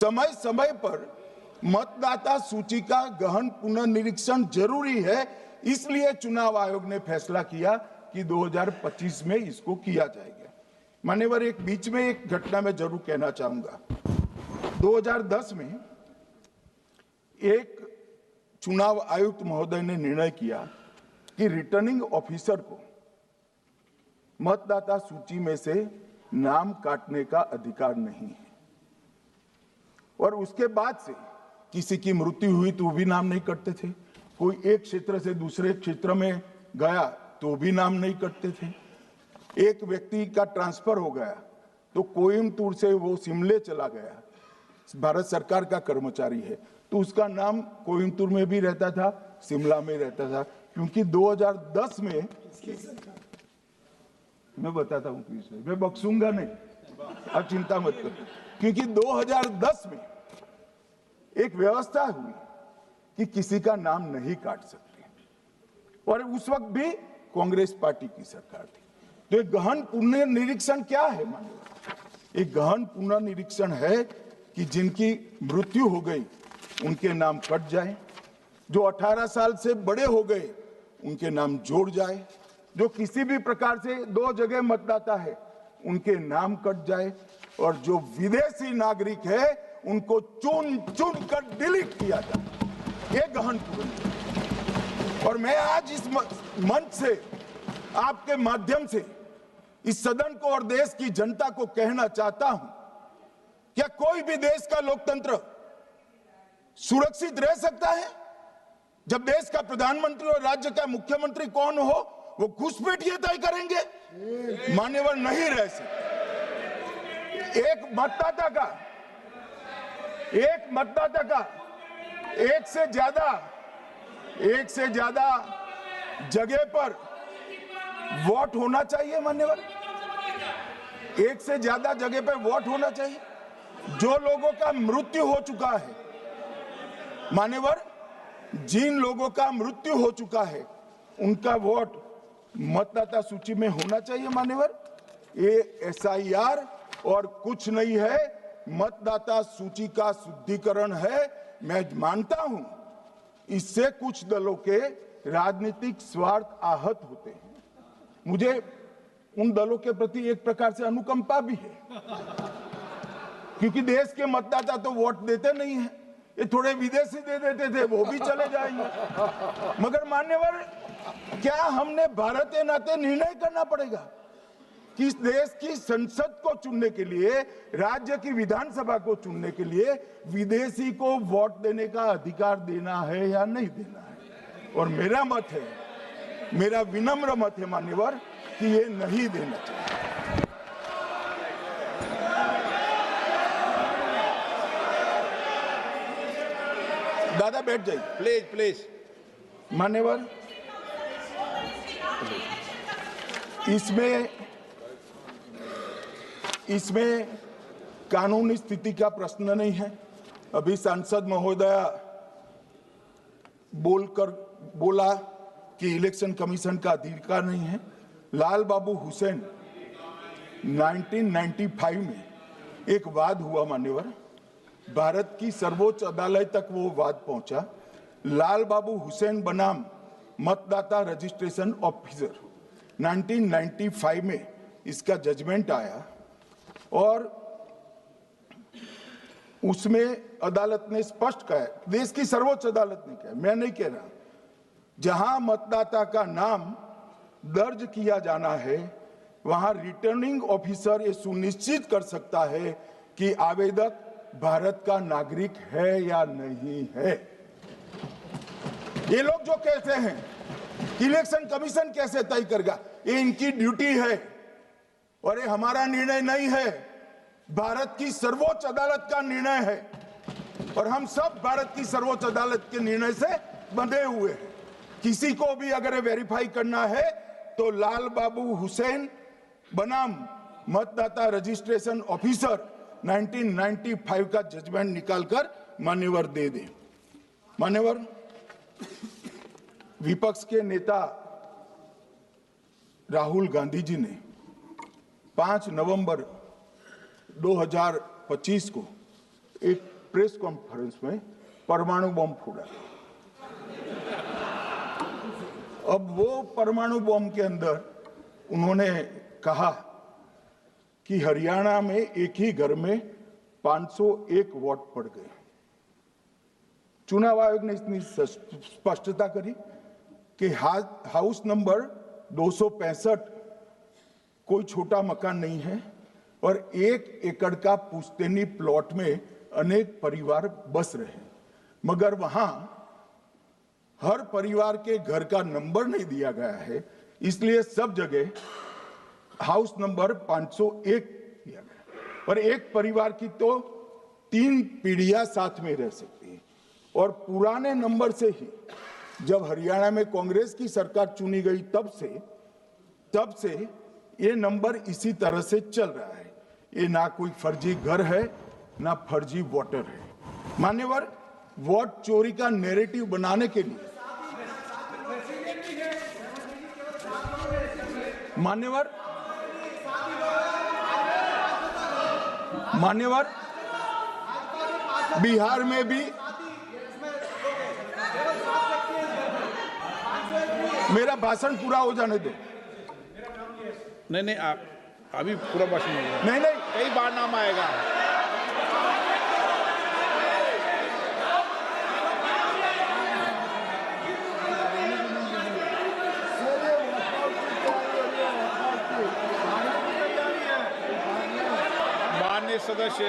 समय समय पर मतदाता सूची का गहन पुनर्निरीक्षण जरूरी है, इसलिए चुनाव आयोग ने फैसला किया कि 2025 में इसको किया जाएगा। मान्यवर, एक बीच में एक घटना मैं जरूर कहना चाहूंगा। 2010 में एक चुनाव आयुक्त महोदय ने निर्णय किया कि रिटर्निंग ऑफिसर को मतदाता सूची में से नाम काटने का अधिकार नहीं है, और उसके बाद से किसी की मृत्यु हुई तो भी नाम नहीं कटते थे, कोई एक क्षेत्र से दूसरे क्षेत्र में गया तो भी नाम नहीं कटते थे, एक व्यक्ति का ट्रांसफर हो गया तो कोयम्बटूर से वो शिमले चला गया, भारत सरकार का कर्मचारी है तो उसका नाम कोयम्बटूर में भी रहता था, शिमला में रहता था, क्योंकि 2010 में मैं बताता हूं, मैं बख्शूंगा नहीं, आप चिंता मत करो, क्योंकि 2010 में एक व्यवस्था हुई कि किसी का नाम नहीं काट सकते, और उस वक्त भी कांग्रेस पार्टी की सरकार थी। तो एक गहन पुनर्निरीक्षण क्या है? मानिए, एक गहन पुनर्निरीक्षण है कि जिनकी मृत्यु हो गई उनके नाम कट जाए, जो 18 साल से बड़े हो गए उनके नाम जोड़ जाए, जो किसी भी प्रकार से 2 जगह मतदाता है उनके नाम कट जाए, और जो विदेशी नागरिक है उनको चुन चुन कर डिलीट किया जाए। ये गहन पुनर्निरीक्षण। और मैं आज इस मंच से, आपके माध्यम से इस सदन को और देश की जनता को कहना चाहता हूं, क्या कोई भी देश का लोकतंत्र सुरक्षित रह सकता है जब देश का प्रधानमंत्री और राज्य का मुख्यमंत्री कौन हो वो घुसपैठ ये तय करेंगे? मान्यवर, नहीं रह सकते। एक मतदाता का एक से ज्यादा जगह पर वोट होना चाहिए। मान्यवर, एक से ज्यादा जगह पर वोट होना चाहिए। जो लोगों का मृत्यु हो चुका है, मान्यवर, जिन लोगों का मृत्यु हो चुका है उनका वोट मतदाता सूची में होना चाहिए। मान्यवर, ये एसआईआर और कुछ नहीं है, मतदाता सूची का शुद्धिकरण है। मैं मानता हूं इससे कुछ दलों के राजनीतिक स्वार्थ आहत होते हैं। मुझे उन दलों के प्रति एक प्रकार से अनुकंपा भी है, क्योंकि देश के मतदाता तो वोट देते नहीं है, ये थोड़े विदेशी दे देते थे, वो भी चले जाएंगे। मगर मान्यवर, क्या हमने भारत के नाते निर्णय करना पड़ेगा कि इस देश की संसद को चुनने के लिए, राज्य की विधानसभा को चुनने के लिए विदेशी को वोट देने का अधिकार देना है या नहीं देना है? और मेरा मत है, मेरा विनम्र मत है मान्यवर, कि ये नहीं देना चाहिए। दादा बैठ जाइए, प्लीज प्लीज। मान्यवर, इसमें कानूनी स्थिति का प्रश्न नहीं है। अभी सांसद महोदया बोला कि इलेक्शन कमीशन का अधिकार नहीं है। लाल बाबू हुसैन 1995 में एक वाद हुआ मान्यवर, भारत की सर्वोच्च अदालत तक वो वाद पहुंचा। लाल बाबू हुसैन बनाम मतदाता रजिस्ट्रेशन ऑफिसर 1995 में इसका जजमेंट आया, और उसमें अदालत ने स्पष्ट कहा, देश की सर्वोच्च अदालत ने कहा, मैं नहीं कह रहा, जहां मतदाता का नाम दर्ज किया जाना है वहां रिटर्निंग ऑफिसर ये सुनिश्चित कर सकता है कि आवेदक भारत का नागरिक है या नहीं है। ये लोग जो कहते हैं कि इलेक्शन कमीशन कैसे तय करेगा, ये इनकी ड्यूटी है और ये हमारा निर्णय नहीं है, भारत की सर्वोच्च अदालत का निर्णय है, और हम सब भारत की सर्वोच्च अदालत के निर्णय से बंधे हुए हैं। किसी को भी अगर वेरीफाई करना है तो लाल बाबू हुसैन बनाम मतदाता रजिस्ट्रेशन ऑफिसर 1995 का जजमेंट निकालकर मान्यवर दे दे। मान्यवर, विपक्ष के नेता राहुल गांधी जी ने 5 नवंबर 2025 को एक प्रेस कॉन्फ्रेंस में परमाणु बम फोड़ा। अब वो परमाणु बम के अंदर उन्होंने कहा कि हरियाणा में एक ही घर में 501 वोट पड़ गए। चुनाव आयोग ने इतनी स्पष्टता करी कि हाउस नंबर 265 कोई छोटा मकान नहीं है और 1 एकड़ का पुश्तैनी प्लॉट में अनेक परिवार बस रहे हैं, मगर वहां हर परिवार के घर का नंबर नहीं दिया गया है, इसलिए सब जगह हाउस नंबर 501 दिया गया। और एक परिवार की तो 3 पीढ़ियां साथ में रह सकती है। और पुराने नंबर से ही जब हरियाणा में कांग्रेस की सरकार चुनी गई तब से ये नंबर इसी तरह से चल रहा है। ये ना कोई फर्जी घर है ना फर्जी वोटर है। मान्यवर, वोट चोरी का नैरेटिव बनाने के लिए मान्यवर बिहार में भी मेरा भाषण पूरा हो जाने दो। नहीं, आप अभी पूरा भाषण नहीं, कई बार नाम आएगा। माननीय सदस्य,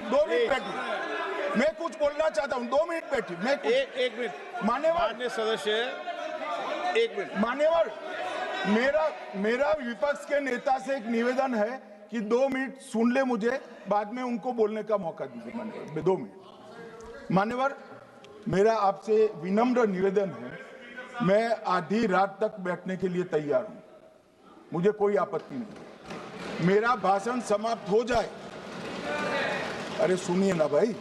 2 मिनट बैठिए, मैं कुछ बोलना चाहता हूं। 2 मिनट बैठिए, मैं एक मिनट। मान्यवर सदस्य 1 मिनट। मान्यवर, मेरा विपक्ष के नेता से एक निवेदन है कि 2 मिनट सुन ले मुझे, बाद में उनको बोलने का मौका दीजिए। मान्यवर 2 मिनट। मान्यवर, मेरा आपसे विनम्र निवेदन है, मैं आधी रात तक बैठने के लिए तैयार हूं, मुझे कोई आपत्ति नहीं। मेरा भाषण समाप्त हो जाए। अरे सुनिए ना भाई,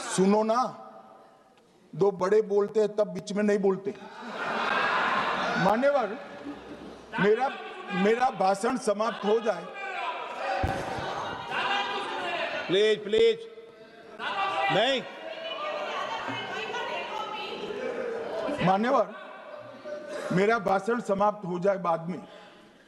सुनो ना, 2 बड़े बोलते हैं तब बीच में नहीं बोलते। मान्यवर, मेरा भाषण समाप्त हो जाए। प्लीज नहीं। मान्यवर, मेरा भाषण समाप्त हो जाए बाद में,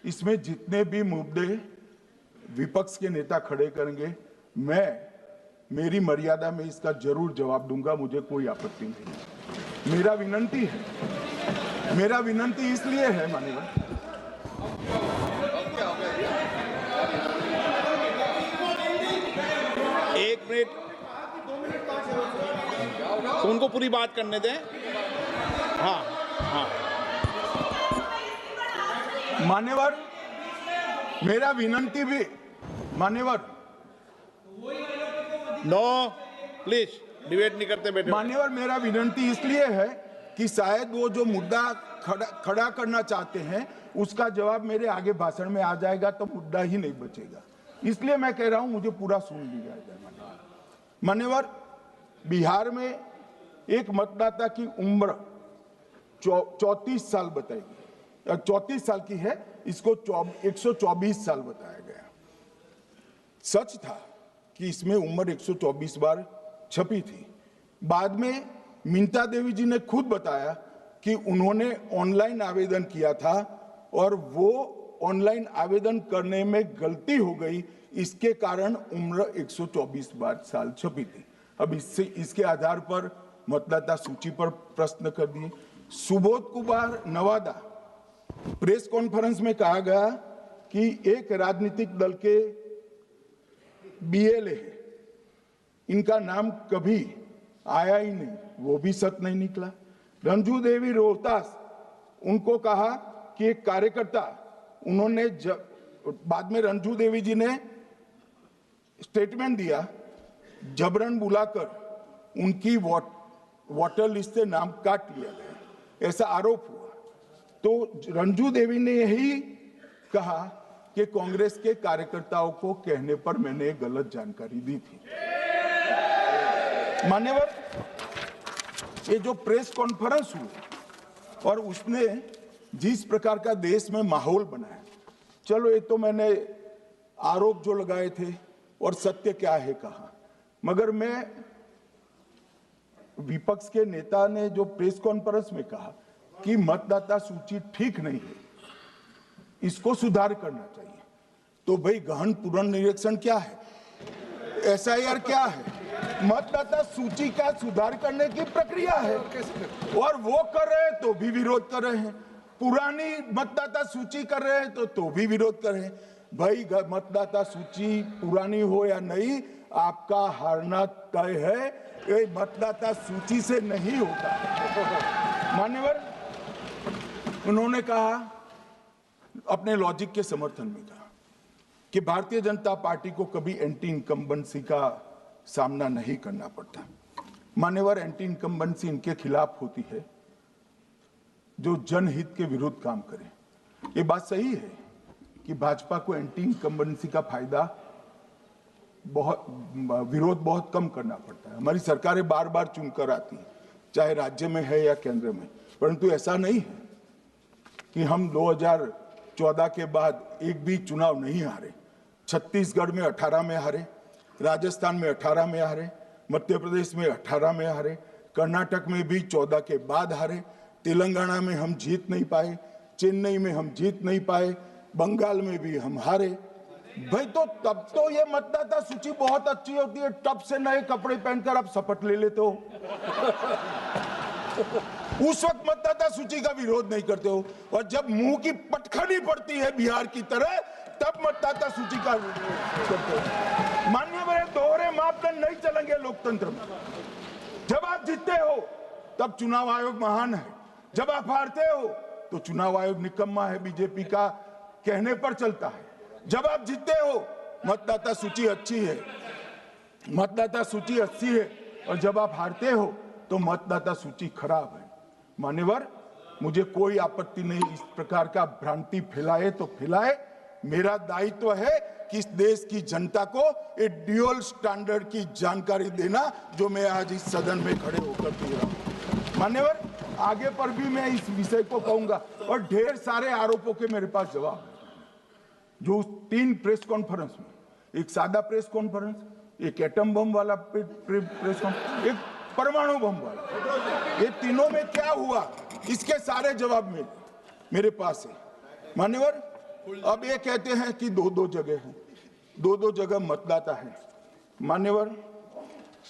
इसमें जितने भी मुद्दे विपक्ष के नेता खड़े करेंगे, मेरी मर्यादा में इसका जरूर जवाब दूंगा, मुझे कोई आपत्ति नहीं। मेरा विनंती इसलिए है मान्यवर, एक मिनट, उनको पूरी बात करने दें। हाँ। मान्यवर, मेरा विनंती भी मान्यवर, नो प्लीज डिबेट नहीं करते बैठे। मान्यवर, मेरा विनंती इसलिए है कि शायद वो जो मुद्दा खड़ा करना चाहते हैं उसका जवाब मेरे आगे भाषण में आ जाएगा तो मुद्दा ही नहीं बचेगा, इसलिए मैं कह रहा हूं मुझे पूरा सुन लिया जाए। मान्यवर, बिहार में एक मतदाता की उम्र 34 साल बताई गई, 34 साल की है, इसको 124 साल बताया गया। सच था कि इसमें उम्र 124 बार छपी थी। बाद में मिंता देवी जी ने खुद बताया कि उन्होंने ऑनलाइन आवेदन किया था और वो ऑनलाइन आवेदन करने में गलती हो गई, इसके कारण उम्र 124 बार साल छपी थी। अब इसके आधार पर मतदाता सूची पर प्रश्न कर दिए। सुबोध कुमार नवादा, प्रेस कॉन्फ्रेंस में कहा गया कि एक राजनीतिक दल के बीएलए है, इनका नाम कभी आया ही नहीं, वो भी सच नहीं निकला। रंजू देवी रोहतास, उनको कहा कि एक कार्यकर्ता, उन्होंने बाद में रंजू देवी जी ने स्टेटमेंट दिया, जबरन बुलाकर उनकी वोटर लिस्ट से नाम काट लिया गया, ऐसा आरोप हुआ। तो रंजू देवी ने यही कहा कि कांग्रेस के कार्यकर्ताओं को कहने पर मैंने गलत जानकारी दी थी। मान्यवर, ये जो प्रेस कॉन्फ्रेंस हुई और उसने जिस प्रकार का देश में माहौल बनाया, चलो ये तो मैंने आरोप जो लगाए थे और सत्य क्या है कहा। मगर मैं विपक्ष के नेता ने जो प्रेस कॉन्फ्रेंस में कहा कि मतदाता सूची ठीक नहीं है, इसको सुधार करना चाहिए, तो भाई गहन पुनर्निरीक्षण क्या है, एसआईआर क्या है, मतदाता सूची का सुधार करने की प्रक्रिया है, और वो कर रहे हैं तो भी विरोध कर रहे हैं, पुरानी मतदाता सूची कर रहे हैं तो भी विरोध कर रहे हैं। भाई मतदाता सूची पुरानी हो या नहीं, आपका हारना तय है, ये मतदाता सूची से नहीं होता। मान्यवर, उन्होंने कहा, अपने लॉजिक के समर्थन में कहा कि भारतीय जनता पार्टी को कभी एंटी इनकम्बेंसी का सामना नहीं करना पड़ता। मान्यवर, एंटी इनकम्बेंसी इनके खिलाफ होती है जो जनहित के विरुद्ध काम करे। ये बात सही है कि भाजपा को एंटी इनकम्बेंसी का फायदा विरोध बहुत कम करना पड़ता है। हमारी सरकारें बार बार चुनकर आती हैं, चाहे राज्य में है या केंद्र में, परंतु ऐसा नहीं है कि हम 2014 के बाद एक भी चुनाव नहीं हारे। छत्तीसगढ़ में 18 में हारे, राजस्थान में 18 में हारे, मध्य प्रदेश में 18 में हारे, कर्नाटक में भी 14 के बाद हारे, तेलंगाना में हम जीत नहीं पाए, चेन्नई में हम जीत नहीं पाए, बंगाल में भी हम हारे। भाई तो तब तो ये मतदाता सूची बहुत अच्छी होती है, तब से नए कपड़े पहनकर आप शपथ ले लेते हो। उस वक्त मतदाता सूची का विरोध नहीं करते हो, और जब मुंह की पटखनी पड़ती है बिहार की तरह, तब मतदाता सूची का विरोध करते हो। माननीय मेरे दोहरे मापदंड नहीं चलेंगे लोकतंत्र में। जब आप जीतते हो तब चुनाव आयोग महान है, जब आप हारते हो तो चुनाव आयोग निकम्मा है, बीजेपी का कहने पर चलता है। जब आप जीतते हो मतदाता सूची अच्छी है, मतदाता सूची अच्छी है, और जब आप हारते हो तो मतदाता सूची खराब है। मान्यवर, मुझे कोई आपत्ति नहीं, इस प्रकार का भ्रांति फैलाए तो फैलाए, मेरा दायित्व है कि इस देश की जनता को एक ड्यूअल स्टैंडर्ड की जानकारी देना, जो मैं आज इस सदन में खड़े होकर दे रहा हूं। मान्यवर, आगे पर भी मैं इस विषय को कहूंगा, और ढेर सारे आरोपों के मेरे पास जवाब है। जो 3 प्रेस कॉन्फ्रेंस में, एक सादा प्रेस कॉन्फ्रेंस, एक एटम बम वाला प्रेस कॉन्फ्रेंस, एक परमाणु बम वाला, ये तीनों में क्या हुआ, इसके सारे जवाब मेरे पास है। मान्यवर, अब ये कहते हैं कि 2-2 जगह है, 2-2 जगह मतदाता है। मान्यवर,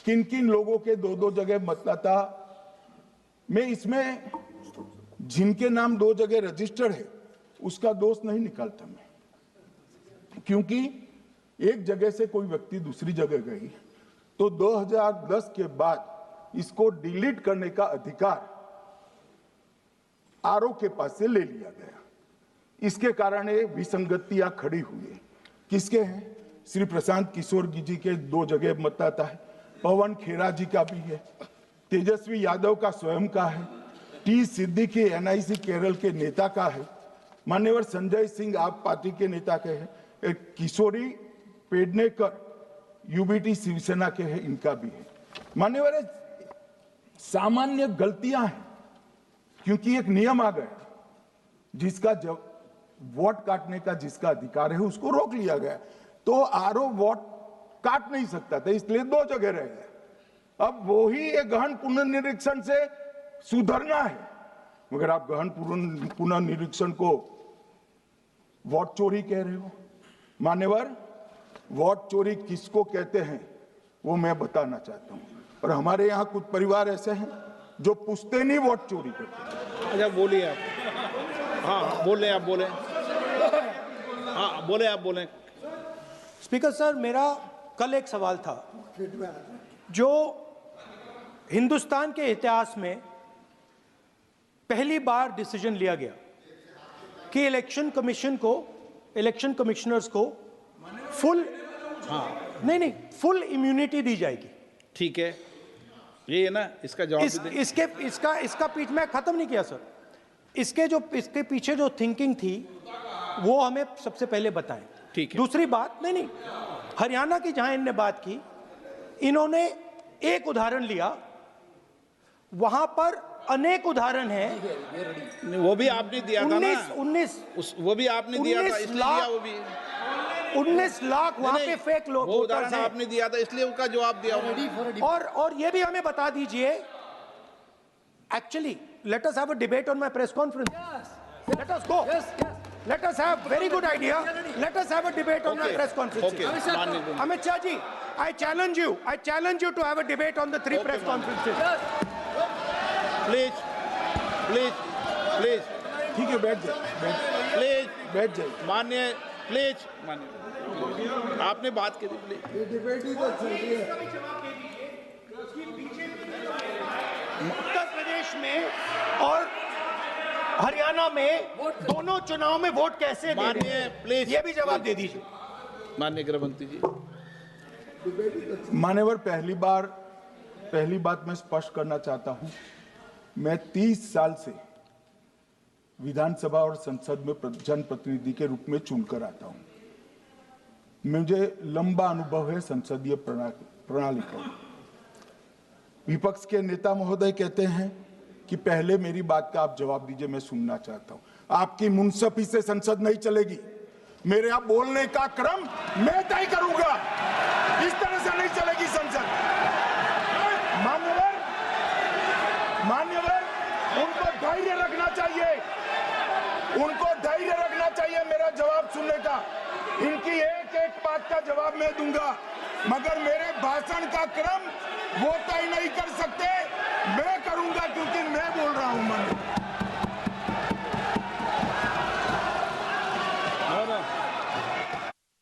किन किन लोगों के 2-2 जगह मतदाता, मैं इसमें जिनके नाम 2 जगह रजिस्टर्ड है उसका दोष नहीं निकालता मैं, क्योंकि एक जगह से कोई व्यक्ति दूसरी जगह गई तो 2010 के बाद इसको डिलीट करने का अधिकार आरओ के पास से ले लिया गया। इसके कारण ये विसंगतियां खड़ी हुई है। किसके हैं? श्री प्रशांत किशोर जी के 2 जगह मतदाता है, पवन खेरा जी का भी है, तेजस्वी यादव का स्वयं का है, टी सिद्दीकी एनआईसी केरल के नेता का है, मान्यवर संजय सिंह आप पार्टी के नेता के हैं, एक किशोरी पेडनेकर यूबीटी शिवसेना के हैं, इनका भी है। मान्यवर, सामान्य गलतियां हैं, क्योंकि एक नियम आ गया, जिसका जब वोट काटने का जिसका अधिकार है उसको रोक लिया गया, तो आरओ वोट काट नहीं सकता था, इसलिए 2 जगह रह गए। अब वो ही एक गहन पुनर्निरीक्षण से सुधरना है, मगर आप गहन पुनर्निरीक्षण को वोट चोरी कह रहे हो। मान्यवर, वोट चोरी किसको कहते हैं वो मैं बताना चाहता हूं, और हमारे यहाँ कुछ परिवार ऐसे हैं जो पुश्तैनी वोट चोरी करते हैं। अच्छा, बोलिए आप। हाँ, बोले आप, बोले। हाँ, बोले आप, बोले। स्पीकर सर, मेरा कल एक सवाल था, जो हिंदुस्तान के इतिहास में पहली बार डिसीजन लिया गया कि इलेक्शन कमीशन को, इलेक्शन कमिश्नर्स को फुल, नहीं फुल इम्यूनिटी दी जाएगी। ठीक है, ये है ना, इसका जवाब इसका पीछ मैं खत्म नहीं किया सर। इसके पीछे जो थिंकिंग थी वो हमें सबसे पहले बताएं। ठीक है। दूसरी बात, नहीं हरियाणा की जहां इन्होंने बात की, इन्होंने एक उदाहरण लिया, वहां पर अनेक उदाहरण हैं। वो भी आपने दिया था ना, 19 वो भी आपने दिया था, इसलिए लिया वो भी। 19 लाख वहां पे फेक लोग वो उदाहरण आपने दिया था इसलिए उसका जवाब दिया। और ये भी हमें बता दीजिए, actually let us have a debate on my press conference, let us go, let us have very good idea, let us have a debate on my press conference. Amit Shah ji, I challenge you to have a debate on the 3 press conferences. Please please please ठीक है, बैठ जाए, please बैठ जाए। माननीय, please माननीय, आपने बात करी प्लीज। उत्तर प्रदेश में और हरियाणा में दोनों चुनाव में वोट कैसे दे माननीय प्लीज, ये भी जवाब दे दीजिए। माननीय गृह मंत्री जी। मान्यवर, पहली बात मैं स्पष्ट करना चाहता हूं, मैं 30 साल से विधानसभा और संसद में जनप्रतिनिधि के रूप में चुनकर आता हूं। मुझे लंबा अनुभव है संसदीय प्रणाली का। विपक्ष के नेता महोदय कहते हैं कि पहले मेरी बात का आप जवाब दीजिए, मैं सुनना चाहता हूं। आपकी मुनसफी से संसद नहीं चलेगी। मेरे आप बोलने का क्रम मैं तय करूंगा, इस तरह से नहीं चलेगी संसद। मान्यवर, उनको धैर्य रखना चाहिए, मेरा जवाब सुनने का। इनकी एक एक बात का जवाब मैं दूंगा, मगर मेरे भाषण का क्रम वो तय नहीं कर सकते। मैं